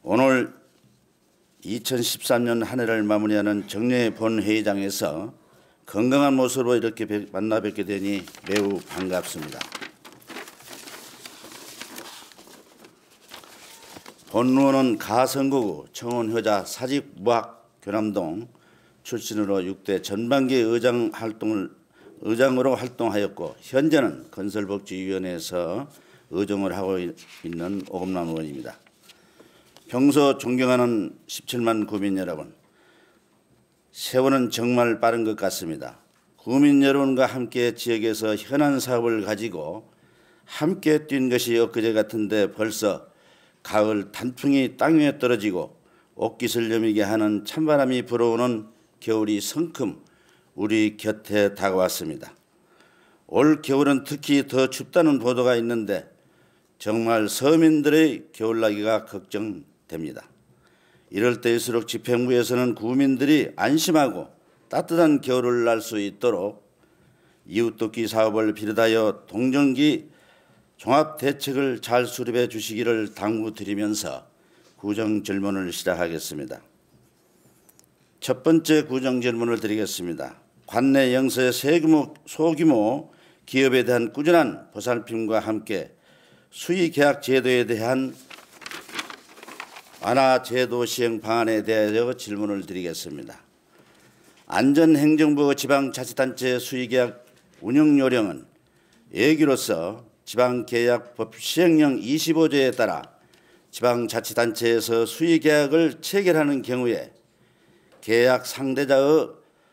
오늘 2013년 한 해를 마무리하는 정례 본회의장에서 건강한 모습으로 이렇게 만나 뵙게 되니 매우 반갑습니다. 본의원은 가성구구 청원효자 사직무학 교남동 출신으로 6대 전반기 의장으로 활동하였고 현재는 건설복지위원회에서 의정을 하고 있는 오금남 의원입니다. 평소 존경하는 17만 구민 여러분, 세월은 정말 빠른 것 같습니다. 구민 여러분과 함께 지역에서 현안 사업을 가지고 함께 뛴 것이 엊그제 같은데 벌써 가을 단풍이 땅 위에 떨어지고 옷깃을 여미게 하는 찬바람이 불어오는 겨울이 성큼 우리 곁에 다가왔습니다. 올 겨울은 특히 더 춥다는 보도가 있는데 정말 서민들의 겨울나기가 걱정됩니다. 이럴 때일수록 집행부에서는 구민들이 안심하고 따뜻한 겨울을 날 수 있도록 이웃돕기 사업을 비롯하여 동정기 종합대책을 잘 수립해 주시기를 당부드리면서 구정질문을 시작하겠습니다. 첫 번째 구정질문을 드리겠습니다. 관내 영서의 소규모 기업에 대한 꾸준한 보살핌과 함께 수의계약 제도에 대한 완화 제도 시행 방안에 대하여 질문을 드리겠습니다. 안전행정부 지방자치단체 수의계약 운영요령은 예규로서 지방계약법 시행령 25조에 따라 지방자치단체에서 수의계약을 체결하는 경우에 계약 상대자의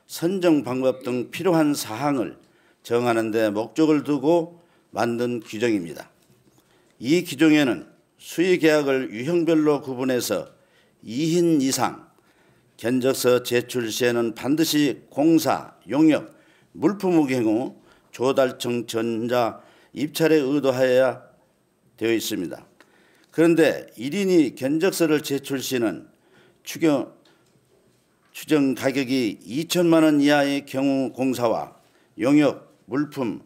선정 방법 등 필요한 사항을 정하는 데 목적을 두고 만든 규정입니다. 이 규정에는 수의계약을 유형별로 구분해서 2인 이상 견적서 제출 시에는 반드시 공사, 용역, 물품의 경우 조달청 전자 입찰에 의도하여야 되어 있습니다. 그런데 1인이 견적서를 제출 시는 추정 가격이 2천만 원 이하의 경우 공사와 용역, 물품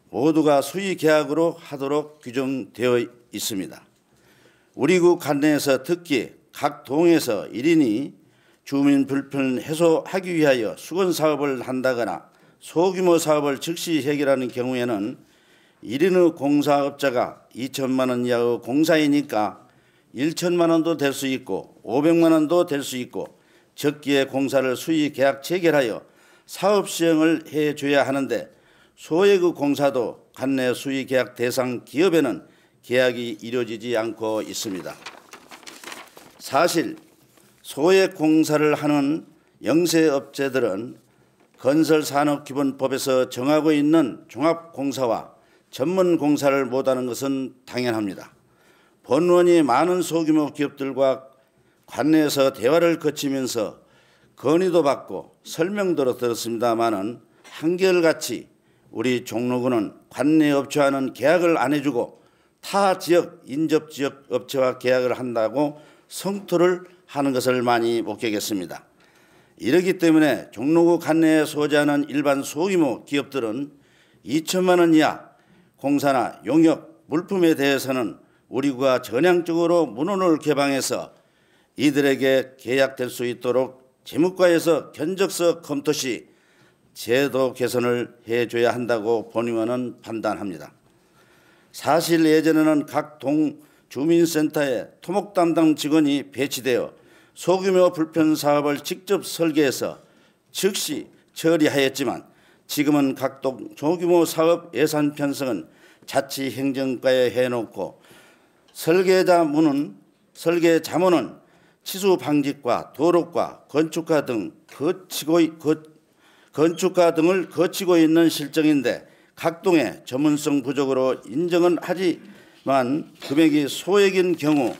모두가 수의계약으로 하도록 규정되어 있습니다. 우리 구 관내에서 특히 각 동에서 1인이 주민 불편 해소하기 위하여 수건사업을 한다거나 소규모 사업을 즉시 해결하는 경우에는 1인의 공사업자가 2천만 원 이하의 공사이니까 1천만 원도 될 수 있고 500만 원도 될 수 있고 적기에 공사를 수의계약 체결하여 사업 시행을 해줘야 하는데 소액의 공사도 관내 수의계약 대상 기업에는 계약이 이루어지지 않고 있습니다. 사실 소액 공사를 하는 영세업체들은 건설산업기본법에서 정하고 있는 종합공사와 전문공사를 못하는 것은 당연합니다. 본원이 많은 소규모 기업들과 관내에서 대화를 거치면서 건의도 받고 설명도 들었습니다마는 한결같이 우리 종로구는 관내 업체와는 계약을 안 해주고 타 지역, 인접 지역 업체와 계약을 한다고 성토를 하는 것을 많이 목격했습니다. 이렇기 때문에 종로구 관내에 소재하는 일반 소규모 기업들은 2천만 원 이하 공사나 용역, 물품에 대해서는 우리 구가 전향적으로 문헌을 개방해서 이들에게 계약될 수 있도록 재무과에서 견적서 검토 시 제도 개선을 해줘야 한다고 본의원은 판단합니다. 사실 예전에는 각 동 주민센터에 토목 담당 직원이 배치되어 소규모 불편 사업을 직접 설계해서 즉시 처리하였지만 지금은 각 동 소규모 사업 예산 편성은 자치행정과에 해놓고 설계자문은 치수 방직과 도로과 건축가 등을 거치고 있는 실정인데 각 동의 전문성 부족으로 인정은 하지만 금액이 소액인 경우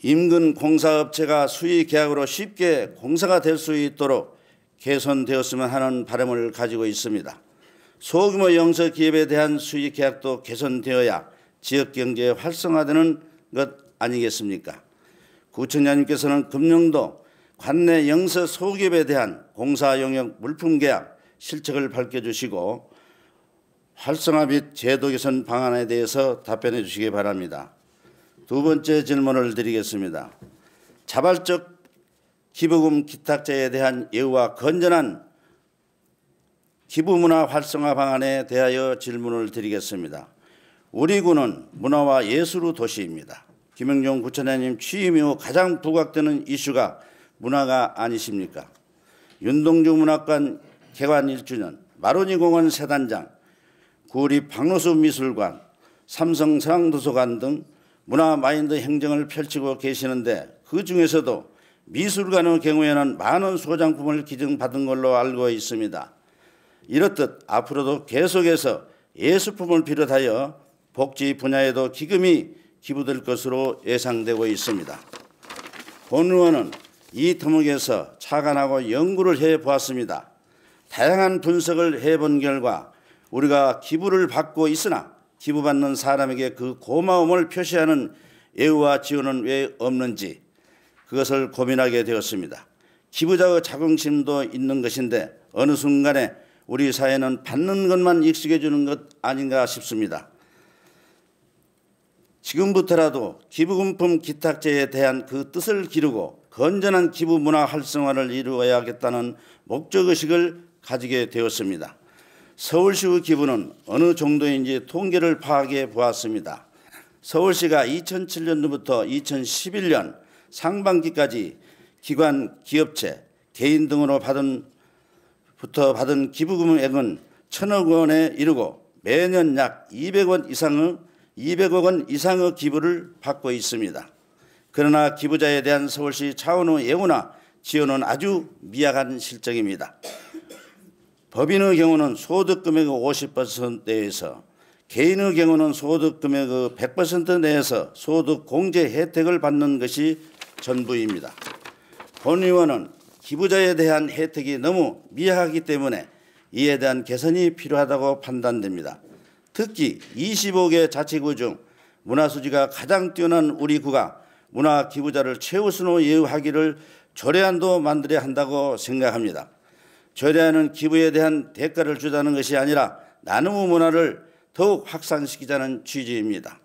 인근 공사업체가 수의계약으로 쉽게 공사가 될 수 있도록 개선되었으면 하는 바람을 가지고 있습니다. 소규모 영세기업에 대한 수의계약도 개선되어야 지역경제 활성화되는 것 아니겠습니까? 구청장님께서는 금년도 관내 영세 소기업에 대한 공사 용역 물품 계약 실적을 밝혀주시고 활성화 및 제도 개선 방안에 대해서 답변해 주시기 바랍니다. 두 번째 질문을 드리겠습니다. 자발적 기부금 기탁제에 대한 예우와 건전한 기부문화 활성화 방안에 대하여 질문을 드리겠습니다. 우리 구는 문화와 예술의 도시입니다. 김영종 구청장님 취임 이후 가장 부각되는 이슈가 문화가 아니십니까? 윤동주 문학관 개관 1주년, 마로니 공원 세단장, 구리 박노수 미술관, 삼성 서강도서관 등 문화 마인드 행정을 펼치고 계시는데 그중에서도 미술관의 경우에는 많은 소장품을 기증받은 걸로 알고 있습니다. 이렇듯 앞으로도 계속해서 예술품을 비롯하여 복지 분야에도 기금이 기부될 것으로 예상되고 있습니다. 본 의원은 이 대목에서 착안하고 연구를 해보았습니다. 다양한 분석을 해본 결과 우리가 기부를 받고 있으나 기부받는 사람에게 그 고마움을 표시하는 예우와 지원은 왜 없는지 그것을 고민하게 되었습니다. 기부자의 자긍심도 있는 것인데 어느 순간에 우리 사회는 받는 것만 익숙해지는 것 아닌가 싶습니다. 지금부터라도 기부금품 기탁제에 대한 그 뜻을 기르고 건전한 기부 문화 활성화를 이루어야겠다는 목적의식을 가지게 되었습니다. 서울시의 기부는 어느 정도인지 통계를 파악해 보았습니다. 서울시가 2007년부터 2011년 상반기까지 기관, 기업체, 개인 등으로 받은 기부금액은 1,000억 원에 이르고 매년 약 200억 원 이상의 기부를 받고 있습니다. 그러나 기부자에 대한 서울시 차원의 예우나 지원은 아주 미약한 실정입니다. 법인의 경우는 소득 금액의 50% 내에서, 개인의 경우는 소득 금액의 100% 내에서 소득 공제 혜택을 받는 것이 전부입니다. 본 의원은 기부자에 대한 혜택이 너무 미약하기 때문에 이에 대한 개선이 필요하다고 판단됩니다. 특히 25개 자치구 중 문화수지가 가장 뛰어난 우리 구가 문화 기부자를 최우선으로 예우하기를 조례안도 만들어야 한다고 생각합니다. 조례안은 기부에 대한 대가를 주자는 것이 아니라 나눔의 문화를 더욱 확산시키자는 취지입니다.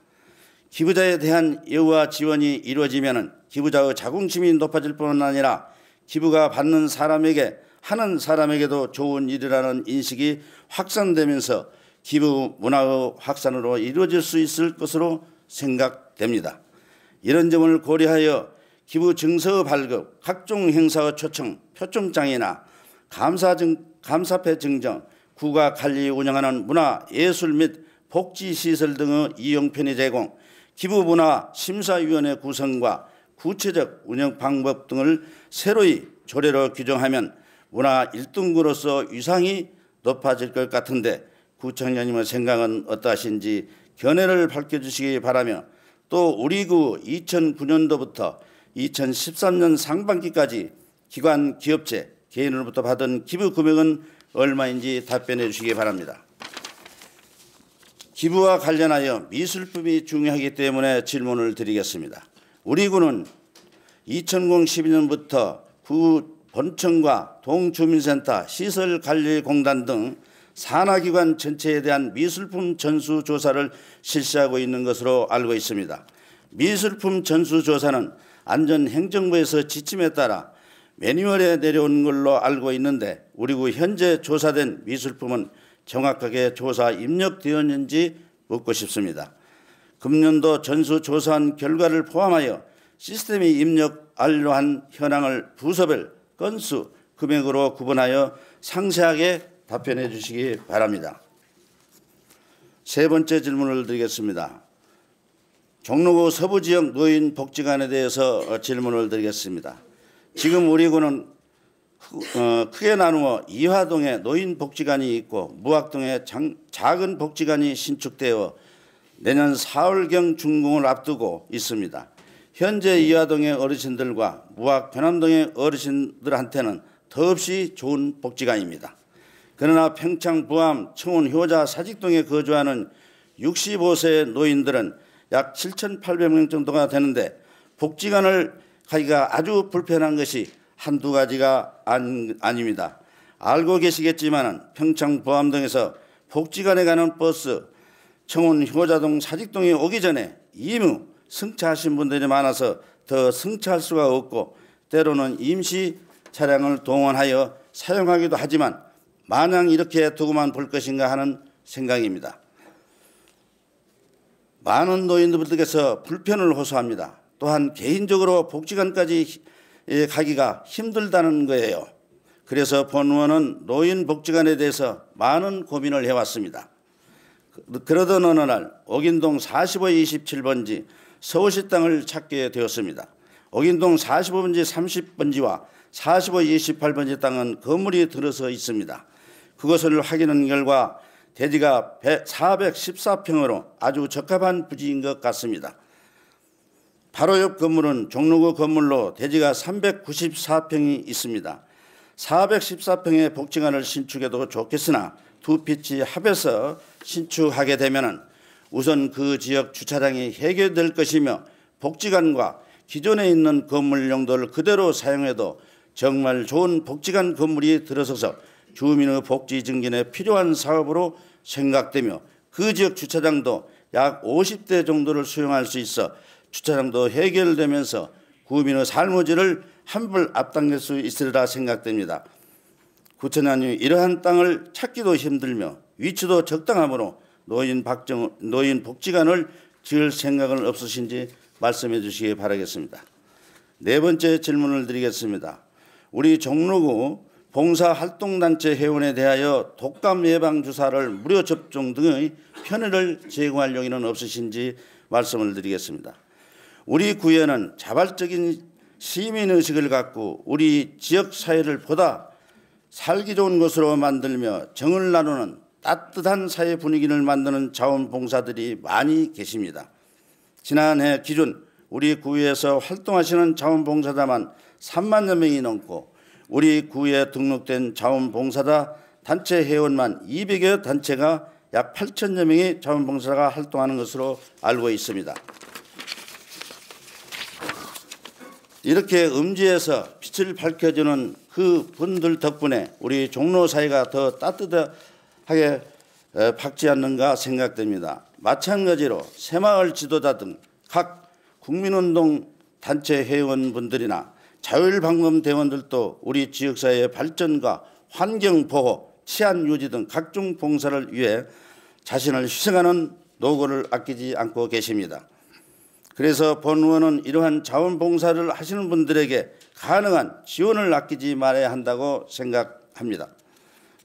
기부자에 대한 예우와 지원이 이루어지면 기부자의 자긍심이 높아질 뿐 아니라 기부가 받는 사람에게 하는 사람에게도 좋은 일이라는 인식이 확산되면서 기부 문화의 확산으로 이루어질 수 있을 것으로 생각됩니다. 이런 점을 고려하여 기부 증서 발급, 각종 행사의 초청, 표창장이나 감사패 증정, 구가 관리 운영하는 문화, 예술 및 복지시설 등의 이용 편의 제공, 기부문화 심사위원회 구성과 구체적 운영 방법 등을 새로이 조례로 규정하면 문화 1등구로서 위상이 높아질 것 같은데 구청장님의 생각은 어떠하신지 견해를 밝혀주시기 바라며 또 우리 구 2009년도부터 2013년 상반기까지 기관, 기업체, 개인으로부터 받은 기부 금액은 얼마인지 답변해 주시기 바랍니다. 기부와 관련하여 미술품이 중요하기 때문에 질문을 드리겠습니다. 우리 구는 2012년부터 구 본청과 동주민센터, 시설관리공단 등 산하기관 전체에 대한 미술품 전수조사를 실시하고 있는 것으로 알고 있습니다. 미술품 전수조사는 안전행정부에서 지침에 따라 매뉴얼에 내려온 걸로 알고 있는데 우리 구 현재 조사된 미술품은 정확하게 조사 입력되었는지 묻고 싶습니다. 금년도 전수조사한 결과를 포함하여 시스템이 입력 완료한 현황을 부서별 건수, 금액으로 구분하여 상세하게 답변해 주시기 바랍니다. 세 번째 질문을 드리겠습니다. 종로구 서부지역 노인복지관에 대해서 질문을 드리겠습니다. 지금 우리 구는 크게 나누어 이화동에 노인복지관이 있고 무학동에 작은 복지관이 신축되어 내년 4월경 준공을 앞두고 있습니다. 현재 이화동의 어르신들과 무학 변암동의 어르신들한테는 더없이 좋은 복지관입니다. 그러나 평창 부암 청운 효자 사직동에 거주하는 65세 노인들은 약 7,800명 정도가 되는데 복지관을 가기가 아주 불편한 것이 한두 가지가 아닙니다. 알고 계시겠지만 평창 부암동에서 복지관에 가는 버스 청운 효자동 사직동에 오기 전에 이무 승차하신 분들이 많아서 더 승차할 수가 없고 때로는 임시 차량을 동원하여 사용하기도 하지만 마냥 이렇게 두고만 볼 것인가 하는 생각입니다. 많은 노인들께서 불편을 호소합니다. 또한 개인적으로 복지관까지 가기가 힘들다는 거예요. 그래서 본 의원은 노인복지관에 대해서 많은 고민을 해왔습니다. 그러던 어느 날 옥인동 45-27번지 서울시 땅을 찾게 되었습니다. 옥인동 45번지 30번지와 45-28번지 땅은 건물이 들어서 있습니다. 그것을 확인한 결과 대지가 414평으로 아주 적합한 부지인 것 같습니다. 바로 옆 건물은 종로구 건물로 대지가 394평이 있습니다. 414평의 복지관을 신축해도 좋겠으나 두 pit이 합해서 신축하게 되면 우선 그 지역 주차장이 해결될 것이며 복지관과 기존에 있는 건물 용도를 그대로 사용해도 정말 좋은 복지관 건물이 들어서서 주민의 복지 증진에 필요한 사업으로 생각되며 그 지역 주차장도 약 50대 정도를 수용할 수 있어 주차장도 해결되면서 구민의 삶의 질을 한불 앞당길 수 있으리라 생각됩니다. 구청장님이 이러한 땅을 찾기도 힘들며 위치도 적당하므로 노인 복지관을 지을 생각은 없으신지 말씀해 주시기 바라겠습니다. 네 번째 질문을 드리겠습니다. 우리 종로구 봉사활동단체 회원에 대하여 독감 예방 주사를 무료 접종 등의 편의를 제공할 용의는 없으신지 말씀을 드리겠습니다. 우리 구에는 자발적인 시민의식을 갖고 우리 지역 사회를 보다 살기 좋은 곳으로 만들며 정을 나누는 따뜻한 사회 분위기를 만드는 자원봉사들이 많이 계십니다. 지난해 기준 우리 구에서 활동하시는 자원봉사자만 3만여 명이 넘고 우리 구에 등록된 자원봉사자 단체 회원만 200여 단체가 약 8천여 명의 자원봉사자가 활동하는 것으로 알고 있습니다. 이렇게 음지에서 빛을 밝혀주는 그 분들 덕분에 우리 종로 사회가 더 따뜻하게 밝지 않는가 생각됩니다. 마찬가지로 새마을 지도자 등 각 국민운동 단체 회원분들이나 자율방범 대원들도 우리 지역사회의 발전과 환경보호, 치안 유지 등 각종 봉사를 위해 자신을 희생하는 노고를 아끼지 않고 계십니다. 그래서 본 의원은 이러한 자원봉사를 하시는 분들에게 가능한 지원을 아끼지 말아야 한다고 생각합니다.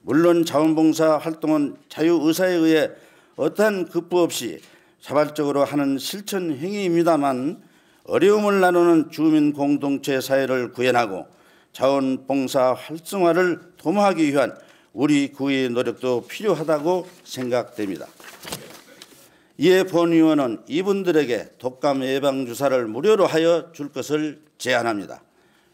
물론 자원봉사 활동은 자유의사에 의해 어떠한 급부 없이 자발적으로 하는 실천 행위입니다만 어려움을 나누는 주민 공동체 사회를 구현하고 자원봉사 활성화를 도모하기 위한 우리 구의 노력도 필요하다고 생각됩니다. 이에 본 의원은 이분들에게 독감 예방 주사를 무료로 하여 줄 것을 제안합니다.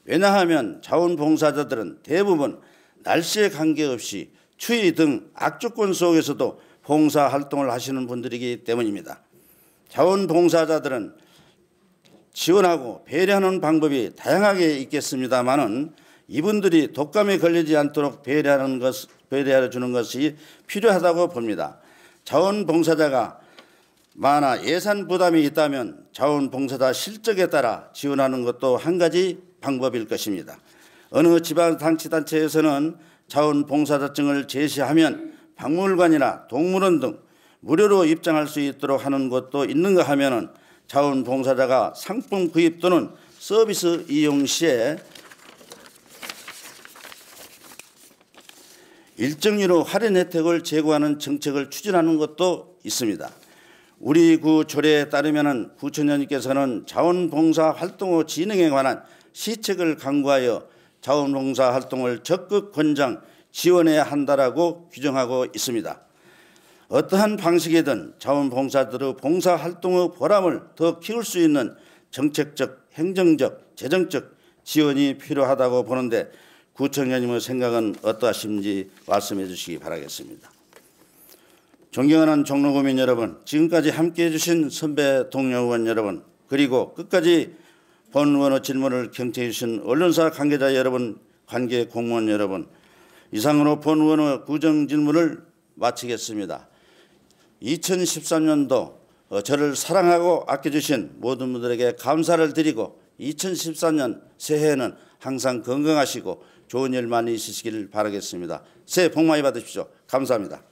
왜냐하면 자원봉사자들은 대부분 날씨에 관계없이 추위 등 악조건 속에서도 봉사활동을 하시는 분들이기 때문입니다. 자원봉사자들은 지원하고 배려하는 방법이 다양하게 있겠습니다마는 이분들이 독감에 걸리지 않도록 배려해 주는 것이 필요하다고 봅니다. 자원봉사자가 만약 예산 부담이 있다면 자원봉사자 실적에 따라 지원하는 것도 한 가지 방법일 것입니다. 어느 지방자치단체에서는 자원봉사자증을 제시하면 박물관이나 동물원 등 무료로 입장할 수 있도록 하는 곳도 있는가 하면은 자원봉사자가 상품 구입 또는 서비스 이용 시에 일정률로 할인 혜택을 제공하는 정책을 추진하는 것도 있습니다. 우리 구 조례에 따르면 구청장님께서는 자원봉사 활동 진행에 관한 시책을 강구하여 자원봉사 활동을 적극 권장 지원해야 한다라고 규정하고 있습니다. 어떠한 방식이든 자원봉사들의 봉사활동의 보람을 더 키울 수 있는 정책적, 행정적, 재정적 지원이 필요하다고 보는데 구청장님의 생각은 어떠하신지 말씀해 주시기 바라겠습니다. 존경하는 종로구민 여러분, 지금까지 함께해 주신 선배 동료 의원 여러분, 그리고 끝까지 본 의원의 질문을 경청해 주신 언론사 관계자 여러분, 관계 공무원 여러분, 이상으로 본 의원의 구정 질문을 마치겠습니다. 2013년도 저를 사랑하고 아껴주신 모든 분들에게 감사를 드리고 2014년 새해에는 항상 건강하시고 좋은 일 많이 있으시길 바라겠습니다. 새해 복 많이 받으십시오. 감사합니다.